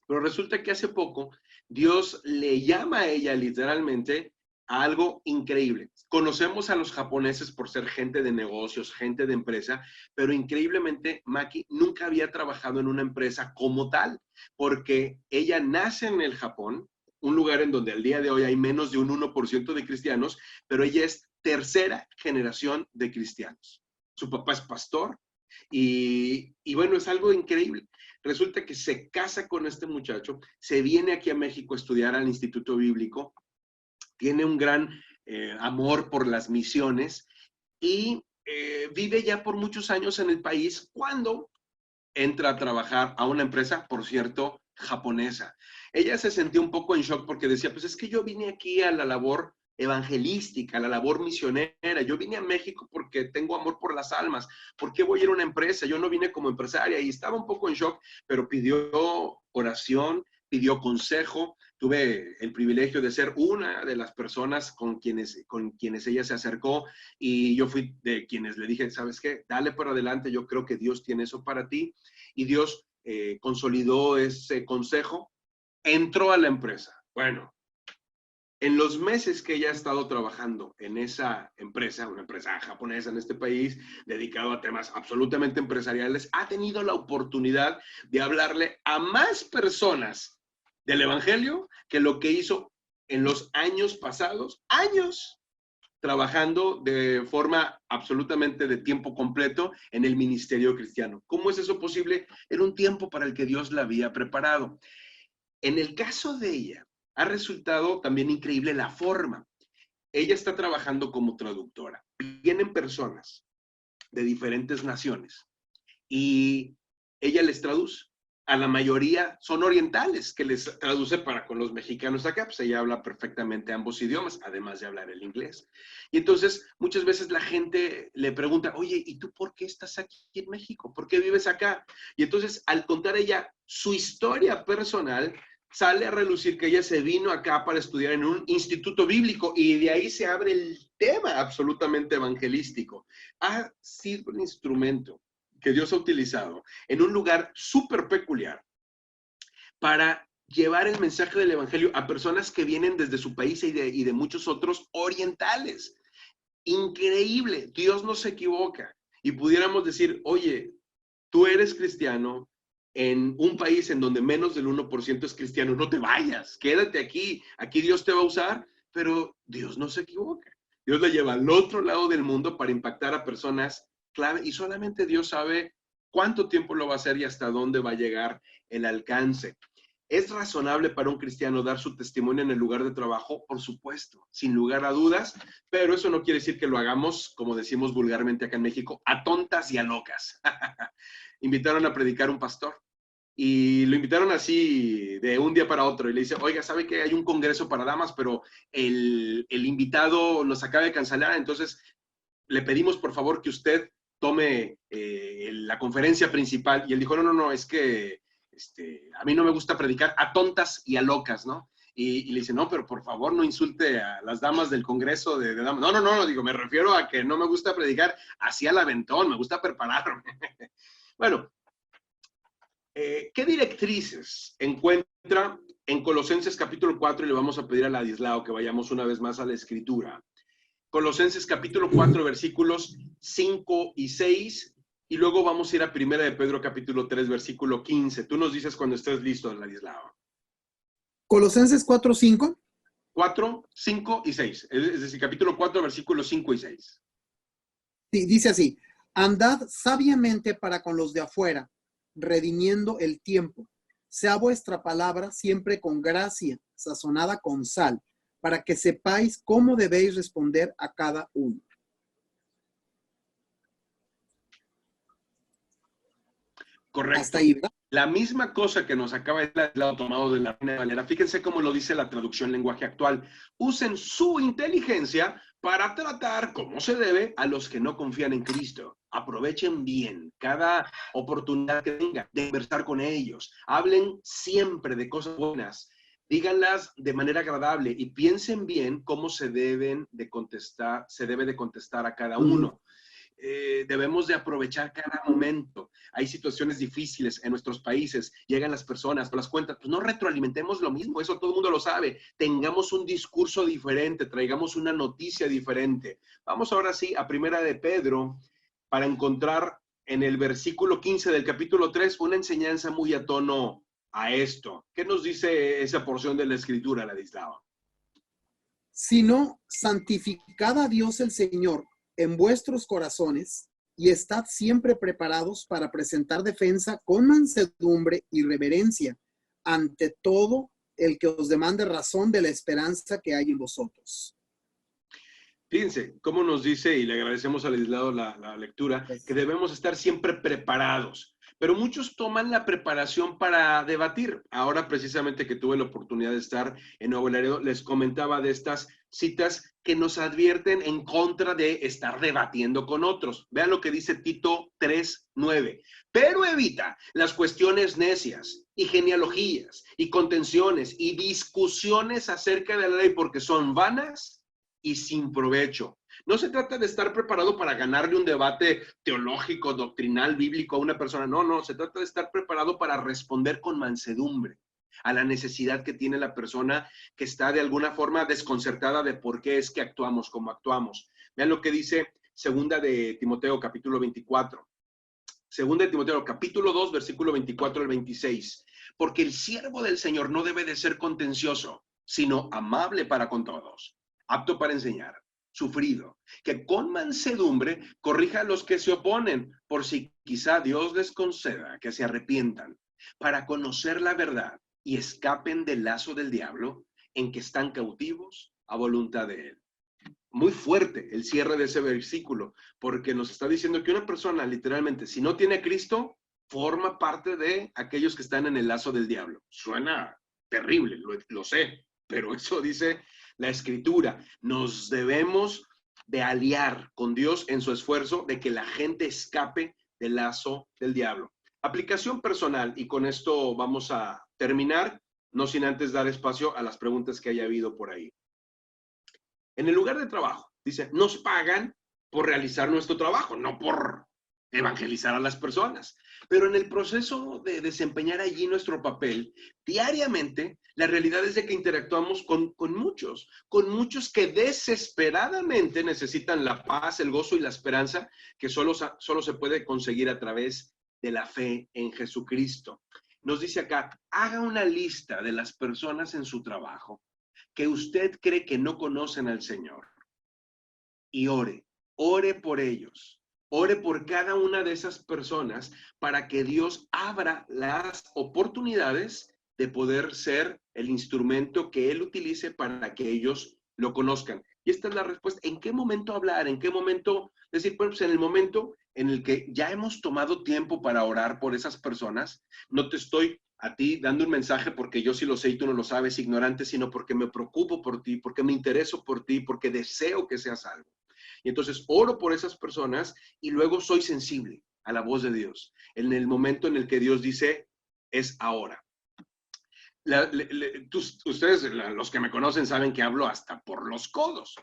Pero resulta que hace poco Dios le llama a ella literalmente a algo increíble. Conocemos a los japoneses por ser gente de negocios, gente de empresa, pero increíblemente Maki nunca había trabajado en una empresa como tal, porque ella nace en el Japón, un lugar en donde al día de hoy hay menos de un 1% de cristianos, pero ella es tercera generación de cristianos. Su papá es pastor y bueno, es algo increíble. Resulta que se casa con este muchacho, se viene aquí a México a estudiar al Instituto Bíblico, tiene un gran amor por las misiones y vive ya por muchos años en el país cuando entra a trabajar a una empresa, por cierto, japonesa. Ella se sentía un poco en shock porque decía, pues es que yo vine aquí a la labor evangelística, a la labor misionera. Yo vine a México porque tengo amor por las almas. ¿Por qué voy a ir a una empresa? Yo no vine como empresaria y estaba un poco en shock, pero pidió oración, pidió consejo. Tuve el privilegio de ser una de las personas con quienes ella se acercó y yo fui de quienes le dije, ¿sabes qué? Dale para adelante, yo creo que Dios tiene eso para ti. Y Dios consolidó ese consejo, entró a la empresa. Bueno, en los meses que ella ha estado trabajando en esa empresa, una empresa japonesa en este país, dedicado a temas absolutamente empresariales, ha tenido la oportunidad de hablarle a más personas del evangelio que lo que hizo en los años pasados, años trabajando de forma absolutamente de tiempo completo en el ministerio cristiano. ¿Cómo es eso posible? Era un tiempo para el que Dios la había preparado. En el caso de ella, ha resultado también increíble la forma. Ella está trabajando como traductora. Vienen personas de diferentes naciones y ella les traduce. A la mayoría son orientales, que les traduce para con los mexicanos acá, pues ella habla perfectamente ambos idiomas, además de hablar el inglés. Y entonces, muchas veces la gente le pregunta, oye, ¿y tú por qué estás aquí en México? ¿Por qué vives acá? Y entonces, al contar ella su historia personal, sale a relucir que ella se vino acá para estudiar en un instituto bíblico y de ahí se abre el tema absolutamente evangelístico. Ha sido un instrumento que Dios ha utilizado en un lugar súper peculiar para llevar el mensaje del evangelio a personas que vienen desde su país y de muchos otros orientales. Increíble, Dios no se equivoca. Y pudiéramos decir, oye, tú eres cristiano en un país en donde menos del 1% es cristiano, no te vayas, quédate aquí, aquí Dios te va a usar, pero Dios no se equivoca. Dios la lleva al otro lado del mundo para impactar a personas clave y solamente Dios sabe cuánto tiempo lo va a hacer y hasta dónde va a llegar el alcance. ¿Es razonable para un cristiano dar su testimonio en el lugar de trabajo? Por supuesto, sin lugar a dudas, pero eso no quiere decir que lo hagamos, como decimos vulgarmente acá en México, a tontas y a locas. Invitaron a predicar un pastor y lo invitaron así de un día para otro y le dice, oiga, ¿sabe que hay un congreso para damas, pero el invitado nos acaba de cancelar, entonces le pedimos por favor que usted tome la conferencia principal? Y él dijo, no, es que a mí no me gusta predicar a tontas y a locas, ¿no? Y le dice, no, pero por favor no insulte a las damas del congreso de damas. No, digo, me refiero a que no me gusta predicar así al aventón, me gusta prepararme. Bueno, ¿qué directrices encuentra en Colosenses capítulo 4, y le vamos a pedir a Ladislao que vayamos una vez más a la escritura. Colosenses capítulo 4, versículos 5 y 6, y luego vamos a ir a Primera de Pedro capítulo 3, versículo 15. Tú nos dices cuando estés listo, Ladislao. Colosenses 4, 5. 4, 5 y 6. Es decir, capítulo 4, versículos 5 y 6. Sí, dice así: andad sabiamente para con los de afuera, redimiendo el tiempo. Sea vuestra palabra siempre con gracia, sazonada con sal, para que sepáis cómo debéis responder a cada uno. Correcto. Hasta ahí, ¿verdad? La misma cosa que nos acaba de dar el tomado de la Reina Valera. Fíjense cómo lo dice la traducción lenguaje actual. Usen su inteligencia para tratar como se debe a los que no confían en Cristo. Aprovechen bien cada oportunidad que tengan de conversar con ellos. Hablen siempre de cosas buenas. Díganlas de manera agradable y piensen bien cómo se debe de contestar a cada uno. Debemos de aprovechar cada momento. Hay situaciones difíciles en nuestros países, llegan las personas, las cuentas, pues no retroalimentemos lo mismo, eso todo el mundo lo sabe. Tengamos un discurso diferente, traigamos una noticia diferente. Vamos ahora sí a Primera de Pedro para encontrar en el versículo 15 del capítulo 3 una enseñanza muy a tono a esto. ¿Qué nos dice esa porción de la escritura, Ladislao? Sino santificad a Dios el Señor en vuestros corazones y estad siempre preparados para presentar defensa con mansedumbre y reverencia ante todo el que os demande razón de la esperanza que hay en vosotros. Fíjense cómo nos dice, y le agradecemos al Ladislao la lectura, que debemos estar siempre preparados. Pero muchos toman la preparación para debatir. Ahora, precisamente que tuve la oportunidad de estar en Nuevo Laredo, les comentaba de estas citas que nos advierten en contra de estar debatiendo con otros. Vean lo que dice Tito 3:9. Pero evita las cuestiones necias y genealogías y contenciones y discusiones acerca de la ley porque son vanas y sin provecho. No se trata de estar preparado para ganarle un debate teológico, doctrinal, bíblico a una persona. No, se trata de estar preparado para responder con mansedumbre a la necesidad que tiene la persona que está de alguna forma desconcertada de por qué es que actuamos como actuamos. Vean lo que dice Segunda de Timoteo, capítulo 24. Segunda de Timoteo, capítulo 2, versículo 24 al 26. Porque el siervo del Señor no debe de ser contencioso, sino amable para con todos, apto para enseñar, sufrido, que con mansedumbre corrija a los que se oponen, por si quizá Dios les conceda que se arrepientan, para conocer la verdad y escapen del lazo del diablo en que están cautivos a voluntad de él. Muy fuerte el cierre de ese versículo, porque nos está diciendo que una persona, literalmente, si no tiene a Cristo, forma parte de aquellos que están en el lazo del diablo. Suena terrible, lo sé, pero eso dice la Escritura. Nos debemos de aliar con Dios en su esfuerzo de que la gente escape del lazo del diablo. Aplicación personal, y con esto vamos a terminar, no sin antes dar espacio a las preguntas que haya habido por ahí. En el lugar de trabajo, dice, nos pagan por realizar nuestro trabajo, no por evangelizar a las personas. Pero en el proceso de desempeñar allí nuestro papel, diariamente, la realidad es de que interactuamos con muchos que desesperadamente necesitan la paz, el gozo y la esperanza que solo se puede conseguir a través de la fe en Jesucristo. Nos dice acá, haga una lista de las personas en su trabajo que usted cree que no conocen al Señor y ore por ellos. Ore por cada una de esas personas para que Dios abra las oportunidades de poder ser el instrumento que Él utilice para que ellos lo conozcan. Y esta es la respuesta. ¿En qué momento hablar? ¿En qué momento decir? Pues en el momento en el que ya hemos tomado tiempo para orar por esas personas. No te estoy a ti dando un mensaje porque yo sí lo sé y tú no lo sabes, ignorante, sino porque me preocupo por ti, porque me intereso por ti, porque deseo que seas salvo. Y entonces oro por esas personas y luego soy sensible a la voz de Dios. En el momento en el que Dios dice, es ahora. Ustedes, los que me conocen, saben que hablo hasta por los codos.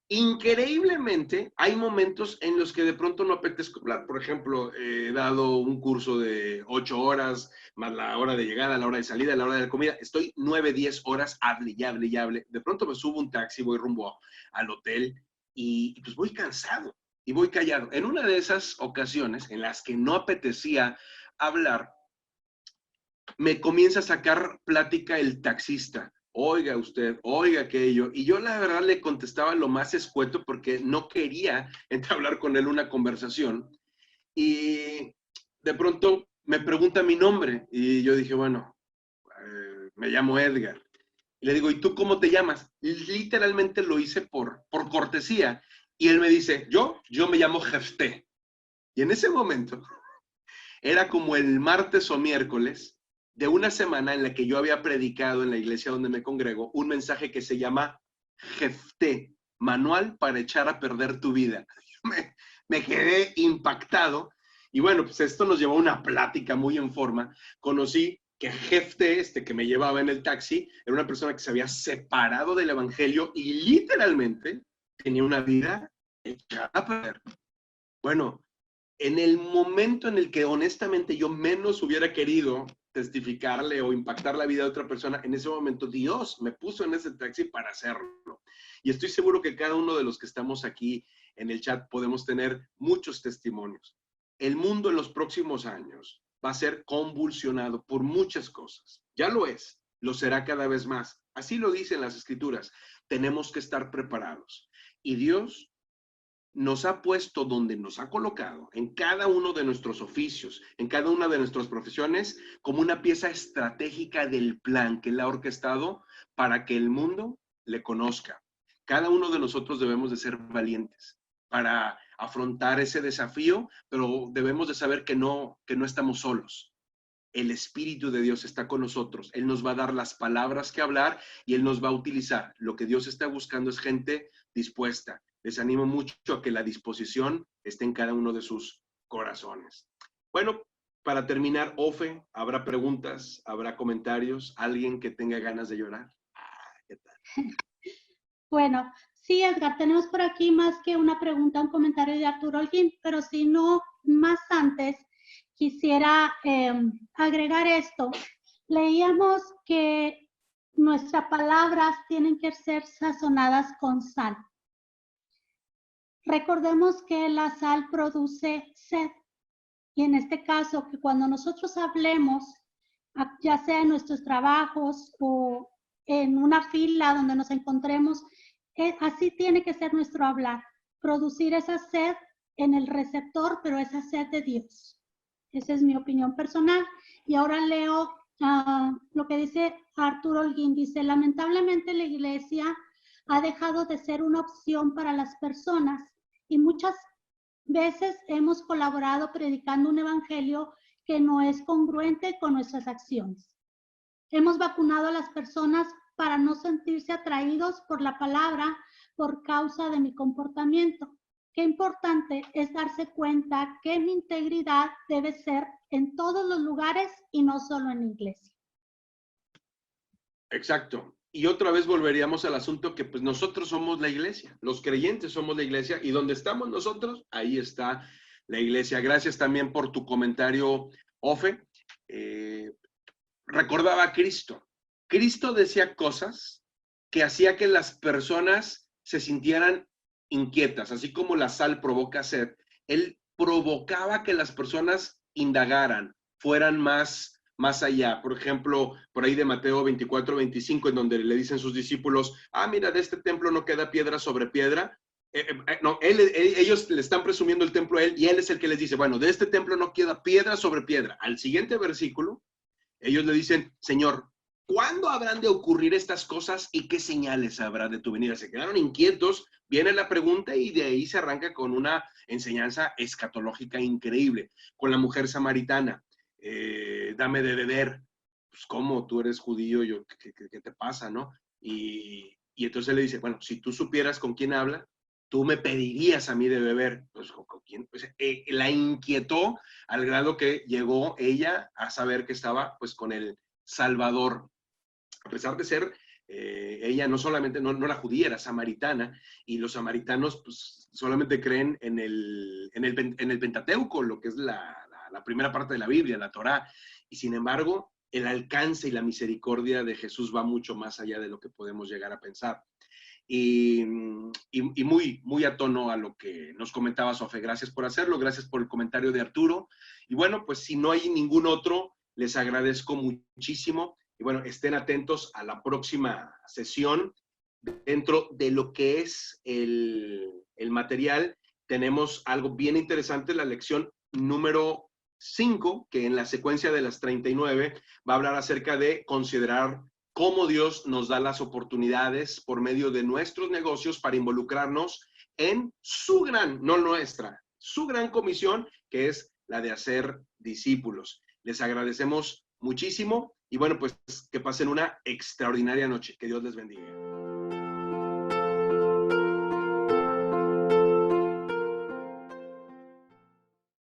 Increíblemente, hay momentos en los que de pronto no apetezco hablar. Por ejemplo, he dado un curso de 8 horas, más la hora de llegada, la hora de salida, la hora de la comida. Estoy 9, 10 horas, hable y hable y hable. De pronto me subo un taxi, voy rumbo al hotel y pues voy cansado y voy callado. En una de esas ocasiones en las que no apetecía hablar, me comienza a sacar plática el taxista. Oiga usted, oiga aquello. Y yo la verdad le contestaba lo más escueto porque no quería entablar con él una conversación. Y de pronto me pregunta mi nombre y yo dije, bueno, me llamo Edgar. Y le digo, ¿y tú cómo te llamas? Literalmente lo hice por cortesía. Y él me dice, yo me llamo Jefté. Y en ese momento era como el martes o miércoles de una semana en la que yo había predicado en la iglesia donde me congrego un mensaje que se llama Jefté, manual para echar a perder tu vida. Me quedé impactado y bueno, pues esto nos llevó a una plática muy en forma. Conocí que Jefté, que me llevaba en el taxi, era una persona que se había separado del evangelio y literalmente tenía una vida echada a perder. Bueno, en el momento en el que honestamente yo menos hubiera querido testificarle o impactar la vida de otra persona, en ese momento Dios me puso en ese taxi para hacerlo. Y estoy seguro que cada uno de los que estamos aquí en el chat podemos tener muchos testimonios. El mundo en los próximos años va a ser convulsionado por muchas cosas. Ya lo es, lo será cada vez más. Así lo dicen las escrituras. Tenemos que estar preparados. Y Dios nos ha puesto donde nos ha colocado, en cada uno de nuestros oficios, en cada una de nuestras profesiones, como una pieza estratégica del plan que Él ha orquestado para que el mundo le conozca. Cada uno de nosotros debemos de ser valientes para afrontar ese desafío, pero debemos de saber que no estamos solos. El Espíritu de Dios está con nosotros. Él nos va a dar las palabras que hablar y Él nos va a utilizar. Lo que Dios está buscando es gente dispuesta. Les animo mucho a que la disposición esté en cada uno de sus corazones. Bueno, para terminar, Ofe, ¿habrá preguntas? ¿Habrá comentarios? ¿Alguien que tenga ganas de llorar? ¿Qué tal? Bueno, sí, Edgar, tenemos por aquí más que una pregunta, un comentario de Arturo Holguín, pero si no, más antes, quisiera agregar esto. Leíamos que nuestras palabras tienen que ser sazonadas con sal. Recordemos que la sal produce sed. Y en este caso, que cuando nosotros hablemos, ya sea en nuestros trabajos o en una fila donde nos encontremos, así tiene que ser nuestro hablar. Producir esa sed en el receptor, pero esa sed de Dios. Esa es mi opinión personal. Y ahora leo lo que dice Arturo Holguín. Dice, lamentablemente la iglesia ha dejado de ser una opción para las personas y muchas veces hemos colaborado predicando un evangelio que no es congruente con nuestras acciones. Hemos vacunado a las personas para no sentirse atraídos por la palabra por causa de mi comportamiento. Qué importante es darse cuenta que mi integridad debe ser en todos los lugares y no solo en la iglesia. Exacto. Y otra vez volveríamos al asunto que pues nosotros somos la iglesia, los creyentes somos la iglesia y donde estamos nosotros, ahí está la iglesia. Gracias también por tu comentario, Ofe. Recordaba a Cristo. Cristo decía cosas que hacía que las personas se sintieran inquietas, así como la sal provoca sed. Él provocaba que las personas indagaran, fueran más allá. Por ejemplo, por ahí de Mateo 24, 25, en donde le dicen sus discípulos, mira, de este templo no queda piedra sobre piedra. No, ellos le están presumiendo el templo a él y él es el que les dice, bueno, de este templo no queda piedra sobre piedra. Al siguiente versículo, ellos le dicen, Señor, ¿cuándo habrán de ocurrir estas cosas y qué señales habrá de tu venida? Se quedaron inquietos, viene la pregunta y de ahí se arranca con una enseñanza escatológica increíble. Con la mujer samaritana, dame de beber. Pues, ¿cómo? Tú eres judío, ¿qué te pasa, no? Y entonces le dice, bueno, si tú supieras con quién habla, tú me pedirías a mí de beber. Pues, ¿con quién? Pues, la inquietó al grado que llegó ella a saber que estaba, pues, con el Salvador. A pesar de ser ella no solamente, no era judía, era samaritana, y los samaritanos pues, solamente creen en el Pentateuco, lo que es la primera parte de la Biblia, la Torá, y sin embargo, el alcance y la misericordia de Jesús va mucho más allá de lo que podemos llegar a pensar. Y muy a tono a lo que nos comentaba Sofe. Gracias por hacerlo, gracias por el comentario de Arturo. Y bueno, pues si no hay ningún otro, les agradezco muchísimo. Y bueno, estén atentos a la próxima sesión. Dentro de lo que es el material, tenemos algo bien interesante, la lección número 5, que en la secuencia de las 39 va a hablar acerca de considerar cómo Dios nos da las oportunidades por medio de nuestros negocios para involucrarnos en su gran, no nuestra, su gran comisión, que es la de hacer discípulos. Les agradecemos muchísimo y bueno, pues que pasen una extraordinaria noche. Que Dios les bendiga.